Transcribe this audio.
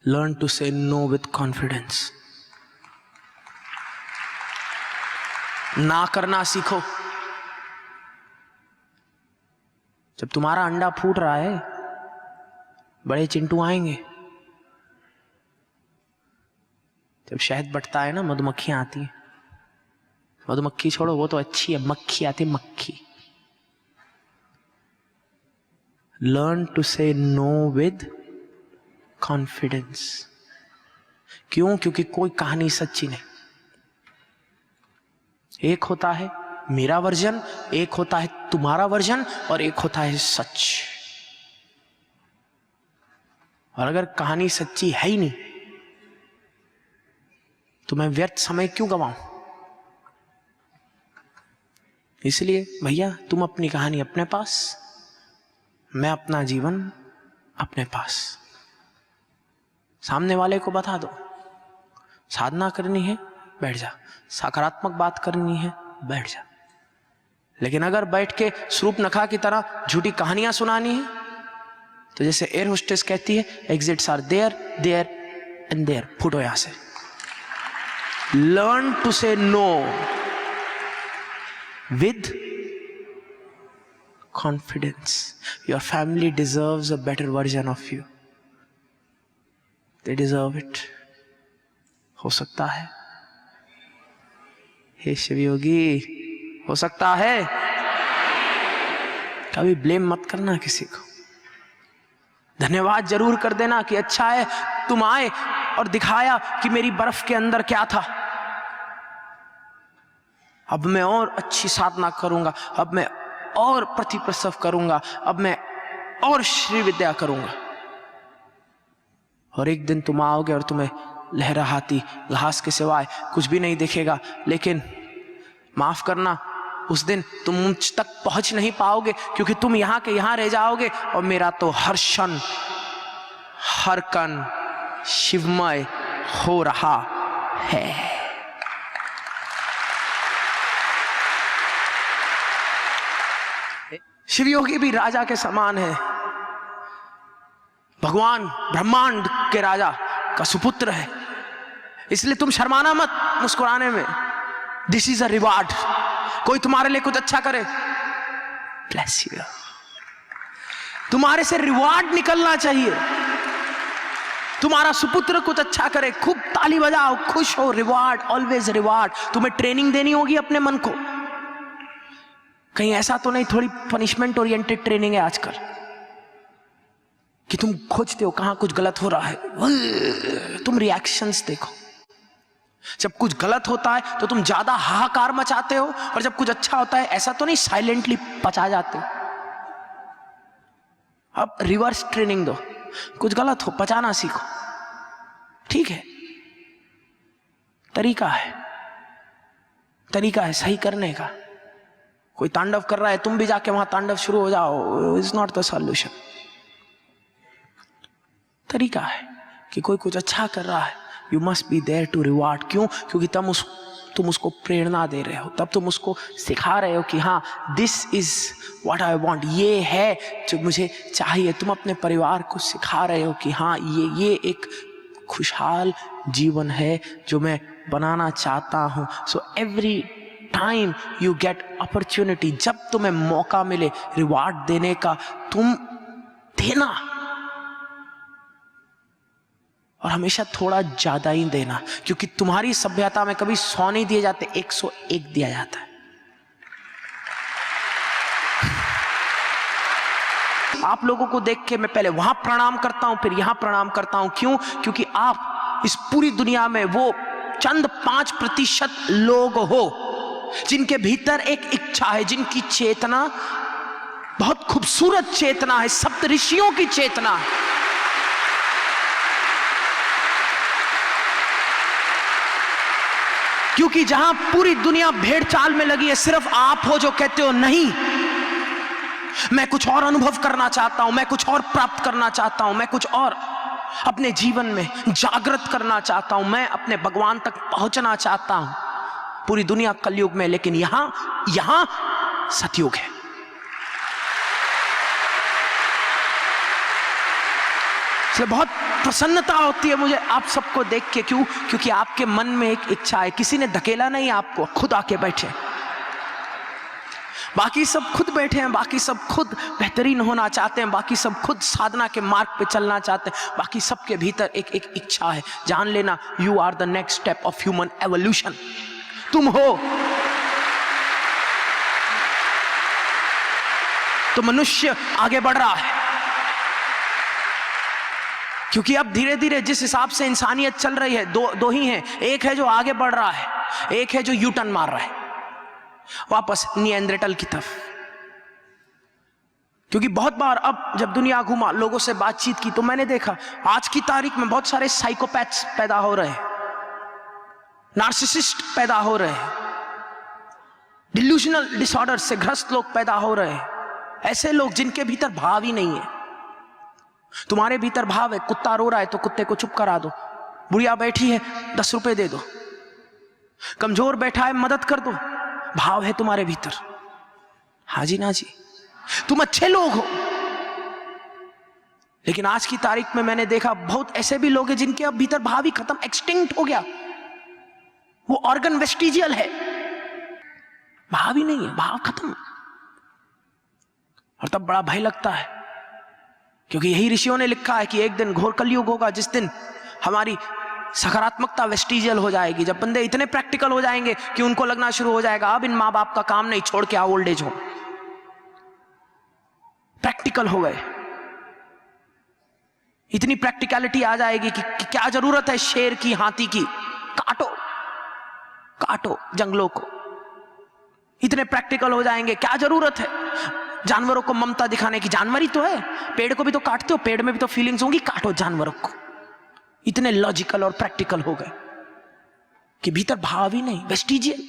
Learn to say know with confidence. ना करना सीखो। जब तुम्हारा अंडा फूट रहा है, बड़े चिंटू आएंगे। जब शहद बटता है ना, मधुमक्खियां आती हैं। मधुमक्खी छोड़ो, वो तो अच्छी है, मक्खी आती है, मक्खी। Learn to say no with confidence. क्यों? क्योंकि कोई कहानी सच्ची नहीं। एक होता है मेरा वर्जन, एक होता है तुम्हारा वर्जन, और एक होता है सच। और अगर कहानी सच्ची है ही नहीं तो मैं व्यर्थ समय क्यों गवाऊं? इसलिए भैया, तुम अपनी कहानी अपने पास, मैं अपना जीवन अपने पास। सामने वाले को बता दो, साधना करनी है बैठ जा, सकारात्मक बात करनी है बैठ जा। लेकिन अगर बैठ के स्वरूप नखा की तरह झूठी कहानियां सुनानी है, तो जैसे एयर होस्टेस कहती है, exits are there, there and there, फुटो यहां से। Learn to say no with confidence. Your family deserves a better version of you. They deserve it. हो सकता है, हे शिवयोगी, हो सकता है। कभी ब्लेम मत करना किसी को। धन्यवाद जरूर कर देना कि अच्छा है तुम आए और दिखाया कि मेरी बर्फ के अंदर क्या था। अब मैं और अच्छी साधना करूंगा, अब मैं और प्रतिप्रसव करूंगा, अब मैं और श्री विद्या करूंगा। और एक दिन तुम आओगे और तुम्हें लहराती घास के सिवाय कुछ भी नहीं दिखेगा। लेकिन माफ करना, उस दिन तुम मुझ तक पहुंच नहीं पाओगे, क्योंकि तुम यहां के यहां रह जाओगे और मेरा तो हर क्षण हर कण शिवमय हो रहा है। शिवयोगी भी राजा के समान है, भगवान ब्रह्मांड के राजा का सुपुत्र है। इसलिए तुम शर्माना मत मुस्कुराने में। This is a reward. कोई तुम्हारे लिए कुछ अच्छा करे, ब्लेस यू, तुम्हारे से रिवार्ड निकलना चाहिए। तुम्हारा सुपुत्र कुछ अच्छा करे, खूब ताली बजाओ, खुश हो, रिवार्ड, ऑलवेज रिवार्ड। तुम्हें ट्रेनिंग देनी होगी अपने मन को। कहीं ऐसा तो नहीं थोड़ी पनिशमेंट ओरिएंटेड ट्रेनिंग है आजकल कि तुम खोजते हो कहां कुछ गलत हो रहा है, तुम रिएक्शंस देखो। जब कुछ गलत होता है तो तुम ज्यादा हाहाकार मचाते हो, और जब कुछ अच्छा होता है ऐसा तो नहीं साइलेंटली पचा जाते हो। अब रिवर्स ट्रेनिंग दो, कुछ गलत हो पचाना सीखो। ठीक है, तरीका है सही करने का। कोई तांडव कर रहा है, तुम भी जाके वहां तांडव शुरू हो जाओ, इज नॉट द सॉल्यूशन। तरीका है कि कोई कुछ अच्छा कर रहा है, you must be there to reward. क्यों? क्योंकि तुम उसको प्रेरणा दे रहे हो, तब तुम उसको सिखा रहे हो कि हाँ, this is what I want, ये है जो मुझे चाहिए। तुम अपने परिवार को सिखा रहे हो कि हाँ, ये एक खुशहाल जीवन है जो मैं बनाना चाहता हूं। So every time you get opportunity, जब तुम्हें मौका मिले रिवार्ड देने का, तुम देना, और हमेशा थोड़ा ज्यादा ही देना। क्योंकि तुम्हारी सभ्यता में कभी 100 नहीं दिए जाते, 101 दिया जाता है। आप लोगों को देख के मैं पहले वहां प्रणाम करता हूं, फिर यहां प्रणाम करता हूं। क्यों? क्योंकि आप इस पूरी दुनिया में वो चंद 5% लोग हो जिनके भीतर एक इच्छा है, जिनकी चेतना बहुत खूबसूरत चेतना है, सप्त ऋषियों की चेतना है। क्योंकि जहां पूरी दुनिया भेड़ चाल में लगी है, सिर्फ आप हो जो कहते हो नहीं, मैं कुछ और अनुभव करना चाहता हूं, मैं कुछ और प्राप्त करना चाहता हूं, मैं कुछ और अपने जीवन में जागृत करना चाहता हूं, मैं अपने भगवान तक पहुंचना चाहता हूं। पूरी दुनिया कलयुग में, लेकिन यहां सतयुग है। इसलिए बहुत प्रसन्नता होती है मुझे आप सबको देख के। क्यों? क्योंकि आपके मन में एक इच्छा है, किसी ने धकेला नहीं आपको, खुद आके बैठे। बाकी सब खुद बैठे हैं, बाकी सब खुद बेहतरीन होना चाहते हैं, बाकी सब खुद साधना के मार्ग पे चलना चाहते हैं, बाकी सबके भीतर एक इच्छा है। जान लेना, you are the next step of human evolution. तुम हो तो मनुष्य आगे बढ़ रहा है। क्योंकि अब धीरे धीरे जिस हिसाब से इंसानियत चल रही है, दो ही हैं। एक है जो आगे बढ़ रहा है, एक है जो यू टर्न मार रहा है वापस निएंद्रटल की तरफ। क्योंकि बहुत बार अब जब दुनिया घूमा, लोगों से बातचीत की, तो मैंने देखा आज की तारीख में बहुत सारे साइकोपैथ्स पैदा हो रहे हैं, नार्सिसिस्ट पैदा हो रहे हैं, डिल्यूशनल डिसऑर्डर से ग्रस्त लोग पैदा हो रहे हैं। ऐसे लोग जिनके भीतर भाव ही नहीं है। तुम्हारे भीतर भाव है, कुत्ता रो रहा है तो कुत्ते को चुप करा दो, बुढ़िया बैठी है 10 रुपए दे दो, कमजोर बैठा है मदद कर दो। भाव है तुम्हारे भीतर। हाँ जी ना जी, तुम अच्छे लोग हो। लेकिन आज की तारीख में मैंने देखा बहुत ऐसे भी लोग हैं जिनके अब भीतर भाव ही खत्म, एक्सटिंक्ट हो गया, वो ऑर्गन वेस्टिजियल है, भाव ही नहीं है, भाव खत्म। और तब बड़ा भय लगता है, क्योंकि यही ऋषियों ने लिखा है कि एक दिन घोर कलयुग होगा जिस दिन हमारी सकारात्मकता वेस्टिजियल हो जाएगी, जब बंदे इतने प्रैक्टिकल हो जाएंगे कि उनको लगना शुरू हो जाएगा अब इन माँ बाप का काम नहीं, छोड़ के आओ ओल्ड एज हो। प्रैक्टिकल हो गए, इतनी प्रैक्टिकलिटी आ जाएगी कि क्या जरूरत है शेर की, हाथी की, काटो काटो जंगलों को। इतने प्रैक्टिकल हो जाएंगे, क्या जरूरत है जानवरों को ममता दिखाने की? जानवर ही तो है, पेड़ को भी तो काटते हो, पेड़ में भी तो फीलिंग्स होंगी, काटो जानवरों को। इतने लॉजिकल और प्रैक्टिकल हो गए कि भीतर भाव ही नहीं, वेस्टिजियल।